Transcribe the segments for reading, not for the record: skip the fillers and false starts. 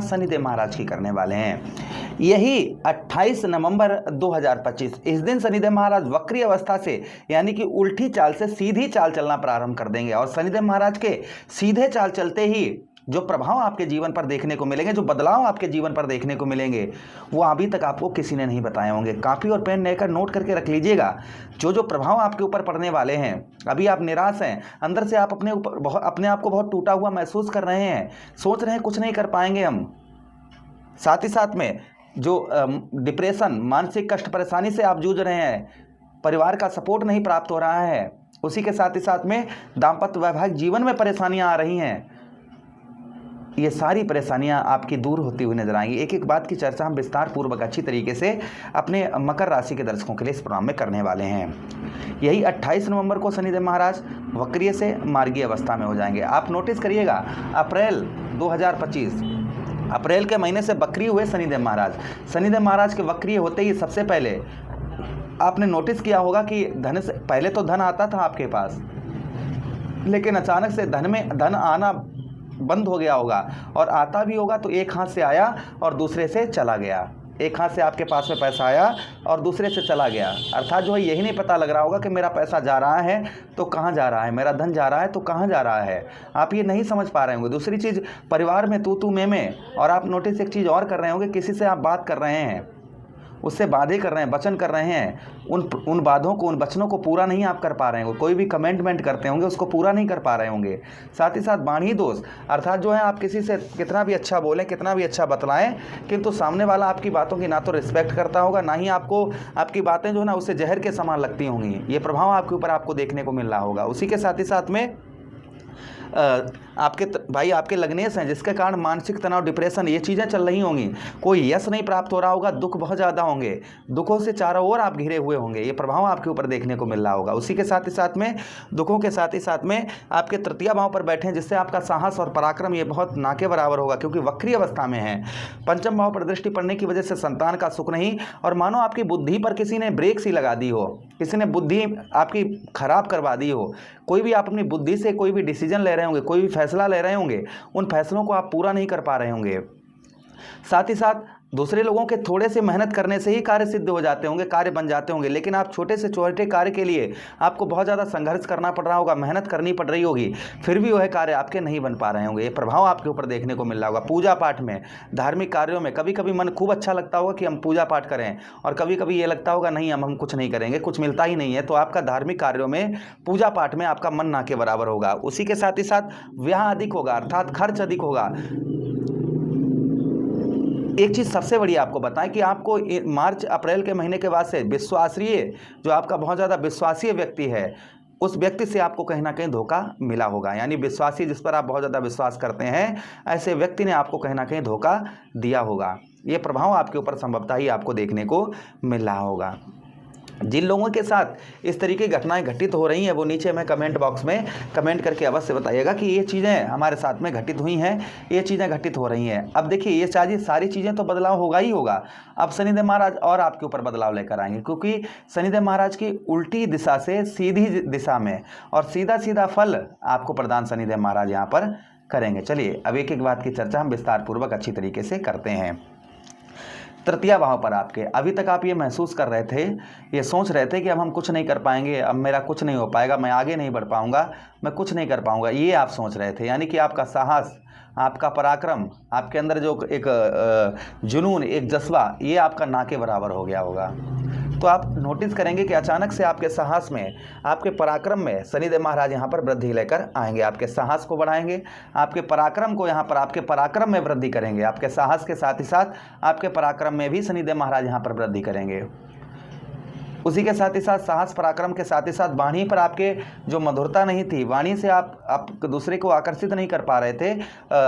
शनिदेव महाराज की करने वाले हैं। यही 28 नवंबर 2025 इस दिन शनिदेव महाराज वक्री अवस्था से यानी कि उल्टी चाल से सीधी चाल चलना प्रारंभ कर देंगे। और शनिदेव महाराज के सीधे चाल चलते ही जो प्रभाव आपके जीवन पर देखने को मिलेंगे, जो बदलाव आपके जीवन पर देखने को मिलेंगे, वो अभी तक आपको किसी ने नहीं बताए होंगे। कॉपी और पेन लेकर नोट करके रख लीजिएगा। जो प्रभाव आपके ऊपर पड़ने वाले हैं, अभी आप निराश हैं, अंदर से आप अपने आप को बहुत टूटा हुआ महसूस कर रहे हैं, सोच रहे हैं कुछ नहीं कर पाएंगे हम। साथ ही साथ में जो डिप्रेशन, मानसिक कष्ट, परेशानी से आप जूझ रहे हैं, परिवार का सपोर्ट नहीं प्राप्त हो रहा है, उसी के साथ ही साथ में दाम्पत्य वैवाहिक जीवन में परेशानियां आ रही हैं, ये सारी परेशानियां आपकी दूर होती हुई नजर आएंगी। एक एक बात की चर्चा हम विस्तार पूर्वक अच्छी तरीके से अपने मकर राशि के दर्शकों के लिए इस प्रोग्राम में करने वाले हैं। यही 28 नवंबर को शनिदेव महाराज वक्रीय से मार्गीय अवस्था में हो जाएंगे। आप नोटिस करिएगा, अप्रैल 2025 अप्रैल के महीने से वक्री हुए शनिदेव महाराज। शनिदेव महाराज के वक्रीय होते ही सबसे पहले आपने नोटिस किया होगा कि धन से पहले तो धन आता था आपके पास, लेकिन अचानक से धन आना बंद हो गया होगा, और आता भी होगा तो एक हाथ से आया और दूसरे से चला गया। एक हाथ से आपके पास में पैसा आया और दूसरे से चला गया, अर्थात जो है यही नहीं पता लग रहा होगा कि मेरा पैसा जा रहा है तो कहाँ जा रहा है, मेरा धन जा रहा है तो कहाँ जा रहा है, आप ये नहीं समझ पा रहे होंगे। दूसरी चीज़, परिवार में तू में, और आप नोटिस एक चीज़ और कर रहे होंगे, किसी से आप बात कर रहे हैं, उससे वादे कर रहे हैं, वचन कर रहे हैं, उन वादों को, उन वचनों को पूरा नहीं आप कर पा रहे होंगे। कोई भी कमेंटमेंट करते होंगे उसको पूरा नहीं कर पा रहे होंगे। साथ ही साथ वाणी दोष, अर्थात जो है आप किसी से कितना भी अच्छा बोलें, कितना भी अच्छा बतलाएं, किंतु सामने वाला आपकी बातों की ना तो रिस्पेक्ट करता होगा, ना ही आपकी बातें जो है ना उससे जहर के समान लगती होंगी। ये प्रभाव आपके ऊपर आपको देखने को मिल रहा होगा। उसी के साथ ही साथ में आपके लग्नेश हैं, जिसके कारण मानसिक तनाव, डिप्रेशन, ये चीज़ें चल रही होंगी। कोई यश नहीं प्राप्त हो रहा होगा, दुख बहुत ज़्यादा होंगे, दुखों से चारों ओर आप घिरे हुए होंगे। ये प्रभाव आपके ऊपर देखने को मिल रहा होगा। उसी के साथ ही साथ में दुखों के साथ ही साथ में आपके तृतीय भाव पर बैठे हैं, जिससे आपका साहस और पराक्रम ये बहुत ना के बराबर होगा, क्योंकि वक्री अवस्था में है। पंचम भाव पर दृष्टि पड़ने की वजह से संतान का सुख नहीं, और मानो आपकी बुद्धि पर किसी ने ब्रेक सी लगा दी हो, किसी ने बुद्धि आपकी खराब करवा दी हो। कोई भी आप अपनी बुद्धि से कोई भी डिसीजन ले रहे होंगे, कोई भी फैसला ले रहे होंगे, उन फैसलों को आप पूरा नहीं कर पा रहे होंगे। साथ ही साथ दूसरे लोगों के थोड़े से मेहनत करने से ही कार्य सिद्ध हो जाते होंगे, कार्य बन जाते होंगे, लेकिन आप छोटे से छोटे कार्य के लिए आपको बहुत ज़्यादा संघर्ष करना पड़ रहा होगा, मेहनत करनी पड़ रही होगी, फिर भी वह कार्य आपके नहीं बन पा रहे होंगे। ये प्रभाव आपके ऊपर देखने को मिल रहा होगा। पूजा पाठ में, धार्मिक कार्यों में कभी कभी मन खूब अच्छा लगता होगा कि हम पूजा पाठ करें, और कभी कभी ये लगता होगा नहीं हम कुछ नहीं करेंगे, कुछ मिलता ही नहीं है, तो आपका धार्मिक कार्यों में, पूजा पाठ में आपका मन ना के बराबर होगा। उसी के साथ ही साथ व्यय अधिक होगा, अर्थात खर्च अधिक होगा। एक चीज़ सबसे बड़ी आपको बताएं कि आपको मार्च अप्रैल के महीने के बाद से विश्वासीय, जो आपका बहुत ज़्यादा विश्वासीय व्यक्ति है, उस व्यक्ति से आपको कहीं ना कहीं धोखा मिला होगा। यानी विश्वासी, जिस पर आप बहुत ज़्यादा विश्वास करते हैं, ऐसे व्यक्ति ने आपको कहीं ना कहीं धोखा दिया होगा। ये प्रभाव आपके ऊपर संभवतः ही आपको देखने को मिल रहा होगा। जिन लोगों के साथ इस तरीके की घटनाएं घटित हो रही हैं, वो नीचे में कमेंट बॉक्स में कमेंट करके अवश्य बताइएगा कि ये चीज़ें हमारे साथ में घटित हुई हैं, ये चीज़ें घटित हो रही हैं। अब देखिए, ये सारी चीज़ें तो बदलाव होगा ही होगा। अब शनिदेव महाराज और आपके ऊपर बदलाव लेकर आएंगे, क्योंकि शनिदेव महाराज की उल्टी दिशा से सीधी दिशा में और सीधा सीधा फल आपको प्रदान शनिदेव महाराज यहाँ पर करेंगे। चलिए अब एक एक बात की चर्चा हम विस्तार पूर्वक अच्छी तरीके से करते हैं। तृतीय भाव पर आपके, अभी तक आप ये महसूस कर रहे थे, ये सोच रहे थे कि अब हम कुछ नहीं कर पाएंगे, अब मेरा कुछ नहीं हो पाएगा, मैं आगे नहीं बढ़ पाऊंगा, मैं कुछ नहीं कर पाऊंगा, ये आप सोच रहे थे। यानी कि आपका साहस, आपका पराक्रम, आपके अंदर जो एक जुनून, एक जज्बा, ये आपका ना के बराबर हो गया होगा। तो आप नोटिस करेंगे कि अचानक से आपके साहस में, आपके पराक्रम में शनिदेव महाराज यहाँ पर वृद्धि लेकर आएंगे। आपके साहस को बढ़ाएंगे, आपके पराक्रम को यहाँ पर, आपके पराक्रम में वृद्धि करेंगे। आपके साहस के साथ ही साथ आपके पराक्रम में भी शनिदेव महाराज यहाँ पर वृद्धि करेंगे। उसी के साथ ही साथ साहस पराक्रम के साथ ही साथ वाणी पर आपके जो मधुरता नहीं थी, वाणी से आप दूसरे को आकर्षित नहीं कर पा रहे थे,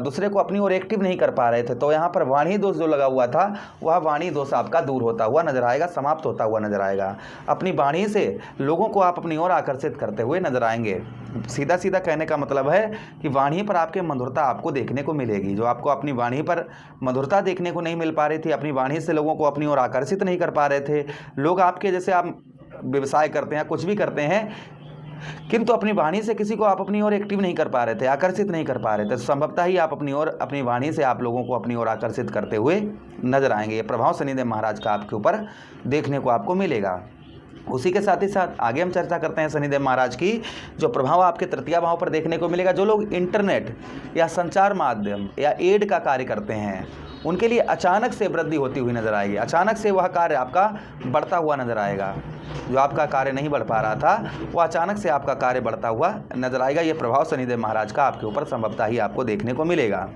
दूसरे को अपनी ओर एक्टिव नहीं कर पा रहे थे, तो यहाँ पर वाणी दोष जो लगा हुआ था, वह वाणी दोष आपका दूर होता हुआ नजर आएगा, समाप्त होता हुआ नजर आएगा। अपनी वाणी से लोगों को आप अपनी ओर आकर्षित करते हुए नजर आएंगे। सीधा सीधा कहने का मतलब है कि वाणी पर आपके मधुरता आपको देखने को मिलेगी। जो आपको अपनी वाणी पर मधुरता देखने को नहीं मिल पा रही थी, अपनी वाणी से लोगों को अपनी ओर आकर्षित नहीं कर पा रहे थे, लोग आपके जैसे, आप व्यवसाय करते हैं, कुछ भी करते हैं, किंतु अपनी वाणी से किसी को आप अपनी ओर एक्टिव नहीं कर पा रहे थे, आकर्षित नहीं कर पा रहे थे, तो संभवतः ही आप अपनी ओर अपनी वाणी से आप लोगों को अपनी ओर आकर्षित करते हुए नजर आएंगे। ये प्रभाव शनिदेव महाराज का आपके ऊपर देखने को आपको मिलेगा। उसी के साथ ही साथ आगे हम चर्चा करते हैं शनिदेव महाराज की जो प्रभाव आपके तृतीय भाव पर देखने को मिलेगा। जो लोग इंटरनेट या संचार माध्यम या एड का कार्य करते हैं उनके लिए अचानक से वृद्धि होती हुई नजर आएगी। अचानक से वह कार्य आपका बढ़ता हुआ नजर आएगा। जो आपका कार्य नहीं बढ़ पा रहा था वह अचानक से आपका कार्य बढ़ता हुआ नजर आएगा। ये प्रभाव शनिदेव महाराज का आपके ऊपर संभवतः ही आपको देखने को मिलेगा।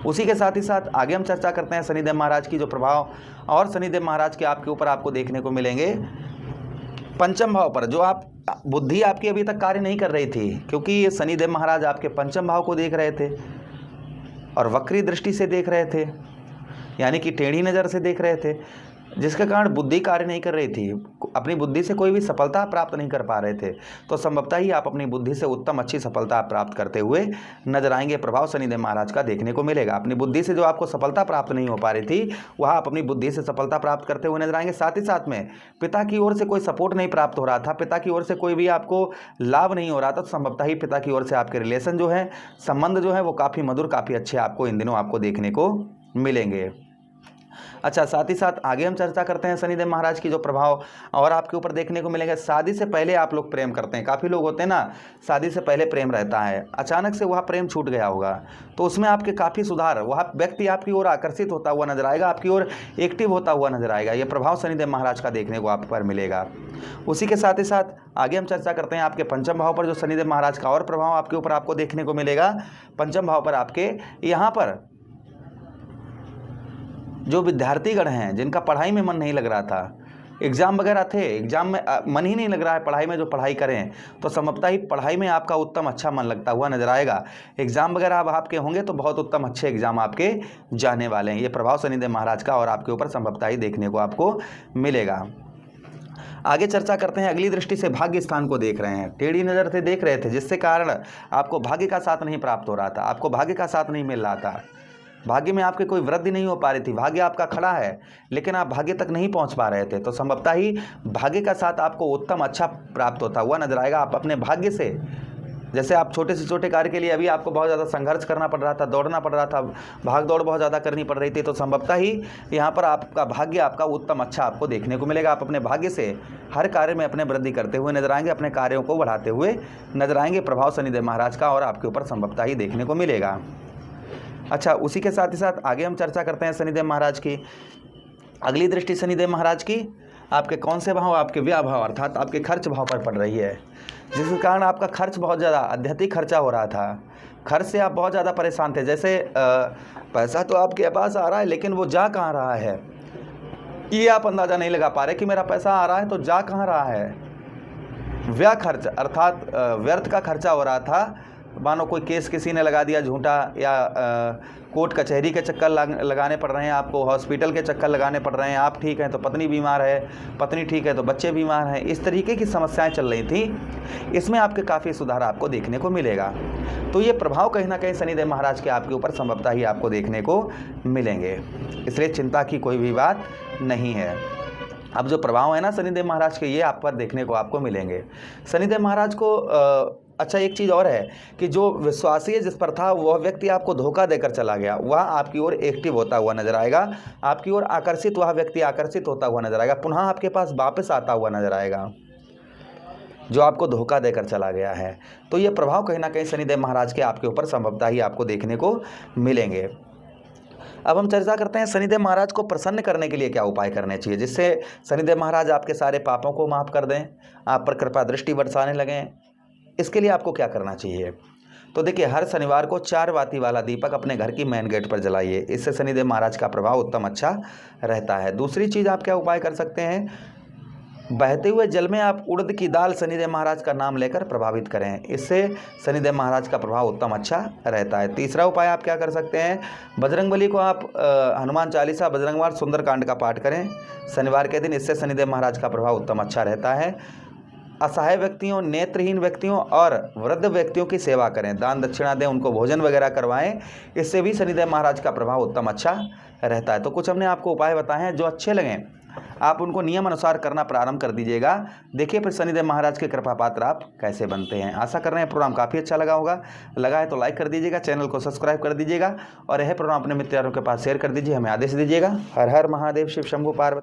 उसी के साथ ही साथ आगे हम चर्चा करते हैं शनिदेव महाराज की जो प्रभाव और शनिदेव महाराज के आपके ऊपर आपको देखने को मिलेंगे पंचम भाव पर। जो आप बुद्धि आपकी अभी तक कार्य नहीं कर रही थी, क्योंकि शनिदेव महाराज आपके पंचम भाव को देख रहे थे और वक्री दृष्टि से देख रहे थे, यानी कि टेढ़ी नज़र से देख रहे थे, जिसके कारण बुद्धि कार्य नहीं कर रही थी, अपनी बुद्धि से कोई भी सफलता प्राप्त नहीं कर पा रहे थे। तो संभवतः ही आप अपनी बुद्धि से उत्तम अच्छी सफलता प्राप्त करते हुए नजर आएंगे। प्रभाव शनिदेव महाराज का देखने को मिलेगा। अपनी बुद्धि से जो आपको सफलता प्राप्त नहीं हो पा रही थी वह आप अपनी बुद्धि से सफलता प्राप्त करते हुए नजर आएंगे। साथ ही साथ में पिता की ओर से कोई सपोर्ट नहीं प्राप्त हो रहा था, पिता की ओर से कोई भी आपको लाभ नहीं हो रहा था, तो संभवतः ही पिता की ओर से आपके रिलेशन जो है, संबंध जो है वो काफ़ी मधुर, काफ़ी अच्छे आपको इन दिनों आपको देखने को मिलेंगे। अच्छा, साथ ही साथ आगे हम चर्चा करते हैं शनिदेव महाराज की जो प्रभाव और आपके ऊपर देखने को मिलेगा। शादी से पहले आप लोग प्रेम करते हैं, काफ़ी लोग होते हैं ना, शादी से पहले प्रेम रहता है, अचानक से वह प्रेम छूट गया होगा, तो उसमें आपके काफ़ी सुधार, वह व्यक्ति आपकी ओर आकर्षित होता हुआ नजर आएगा, आपकी ओर एक्टिव होता हुआ नजर आएगा। यह प्रभाव शनिदेव महाराज का देखने को आप पर मिलेगा। उसी के साथ ही साथ आगे हम चर्चा करते हैं आपके पंचम भाव पर जो शनिदेव महाराज का और प्रभाव आपके ऊपर आपको देखने को मिलेगा। पंचम भाव पर आपके यहाँ पर जो विद्यार्थीगण हैं जिनका पढ़ाई में मन नहीं लग रहा था, एग्ज़ाम वगैरह थे, एग्ज़ाम में मन ही नहीं लग रहा है पढ़ाई में, जो पढ़ाई करें तो संभवतः ही पढ़ाई में आपका उत्तम अच्छा मन लगता हुआ नजर आएगा। एग्ज़ाम वगैरह अब आपके होंगे तो बहुत उत्तम अच्छे एग्ज़ाम आपके जाने वाले हैं। ये प्रभाव शनिदेव महाराज का और आपके ऊपर संभवतः ही देखने को आपको मिलेगा। आगे चर्चा करते हैं, अगली दृष्टि से भाग्य स्थान को देख रहे हैं, टेढ़ी नज़र से देख रहे थे, जिससे कारण आपको भाग्य का साथ नहीं प्राप्त हो रहा था, आपको भाग्य का साथ नहीं मिल रहा था, भाग्य में आपके कोई वृद्धि नहीं हो पा रही थी, भाग्य आपका खड़ा है लेकिन आप भाग्य तक नहीं पहुंच पा रहे थे, तो संभवतः ही भाग्य का साथ आपको उत्तम अच्छा प्राप्त होता हुआ नजर आएगा। आप अपने भाग्य से, जैसे आप छोटे से छोटे कार्य के लिए अभी आपको बहुत ज़्यादा संघर्ष करना पड़ रहा था, दौड़ना पड़ रहा था, भाग दौड़ बहुत ज़्यादा करनी पड़ रही थी, तो संभवतः ही यहाँ पर आपका भाग्य आपका उत्तम अच्छा आपको देखने को मिलेगा। आप अपने भाग्य से हर कार्य में अपने वृद्धि करते हुए नजर आएंगे, अपने कार्यों को बढ़ाते हुए नजर आएंगे। प्रभाव शनिदेव महाराज का और आपके ऊपर संभवतः ही देखने को मिलेगा। अच्छा, उसी के साथ ही साथ आगे हम चर्चा करते हैं शनिदेव महाराज की अगली दृष्टि शनिदेव महाराज की आपके कौन से भाव, आपके व्यय भाव अर्थात आपके खर्च भाव पर पड़ रही है, जिसके कारण आपका खर्च बहुत ज़्यादा अत्यधिक खर्चा हो रहा था, खर्च से आप बहुत ज़्यादा परेशान थे। जैसे पैसा तो आपके पास आ रहा है लेकिन वो जा कहाँ रहा है ये आप अंदाज़ा नहीं लगा पा रहे कि मेरा पैसा आ रहा है तो जा कहाँ रहा है। व्यय खर्च अर्थात व्यर्थ का खर्चा हो रहा था, मानो कोई केस किसी ने लगा दिया झूठा, या कोर्ट कचहरी के चक्कर लगाने पड़ रहे हैं आपको, हॉस्पिटल के चक्कर लगाने पड़ रहे हैं, आप ठीक हैं तो पत्नी बीमार है, पत्नी ठीक है तो बच्चे बीमार हैं, इस तरीके की समस्याएं चल रही थी। इसमें आपके काफ़ी सुधार आपको देखने को मिलेगा। तो ये प्रभाव कहीं ना कहीं शनिदेव महाराज के आपके ऊपर संभवतः ही आपको देखने को मिलेंगे, इसलिए चिंता की कोई भी बात नहीं है। अब जो प्रभाव है ना शनिदेव महाराज के, ये आप पर देखने को आपको मिलेंगे। शनिदेव महाराज को अच्छा एक चीज़ और है कि जो विश्वासीय जिस पर था वह व्यक्ति आपको धोखा देकर चला गया, वह आपकी ओर एक्टिव होता हुआ नजर आएगा, आपकी ओर आकर्षित, वह व्यक्ति आकर्षित होता हुआ नजर आएगा, पुनः आपके पास वापस आता हुआ नजर आएगा जो आपको धोखा देकर चला गया है। तो ये प्रभाव कहीं ना कहीं शनिदेव महाराज के आपके ऊपर संभवतः ही आपको देखने को मिलेंगे। अब हम चर्चा करते हैं शनिदेव महाराज को प्रसन्न करने के लिए क्या उपाय करने चाहिए, जिससे शनिदेव महाराज आपके सारे पापों को माफ़ कर दें, आप पर कृपा दृष्टि बरसाने लगें। इसके लिए आपको क्या करना चाहिए, तो देखिए हर शनिवार को 4 बाती वाला दीपक अपने घर की मेन गेट पर जलाइए, इससे शनिदेव महाराज का प्रभाव उत्तम अच्छा रहता है। दूसरी चीज़ आप क्या उपाय कर सकते हैं, बहते हुए जल में आप उड़द की दाल शनिदेव महाराज का नाम लेकर प्रभावित करें, इससे शनिदेव महाराज का प्रभाव उत्तम अच्छा रहता है। तीसरा उपाय आप क्या कर सकते हैं, बजरंगबली को आप हनुमान चालीसा, बजरंगवार, सुंदरकांड का पाठ करें शनिवार के दिन, इससे शनिदेव महाराज का प्रभाव उत्तम अच्छा रहता है। असहाय व्यक्तियों, नेत्रहीन व्यक्तियों और वृद्ध व्यक्तियों की सेवा करें, दान दक्षिणा दें, उनको भोजन वगैरह करवाएं, इससे भी शनिदेव महाराज का प्रभाव उत्तम अच्छा रहता है। तो कुछ हमने आपको उपाय बताए हैं, जो अच्छे लगें आप उनको नियम अनुसार करना प्रारंभ कर दीजिएगा। देखिए फिर शनिदेव महाराज के कृपा पात्र आप कैसे बनते हैं। आशा कर रहे हैं प्रोग्राम काफ़ी अच्छा लगा होगा। लगा है तो लाइक कर दीजिएगा, चैनल को सब्सक्राइब कर दीजिएगा और यह प्रोग्राम अपने मित्रों के पास शेयर कर दीजिए। हमें आदेश दीजिएगा। हर हर महादेव, शिव शंभु पार्वती।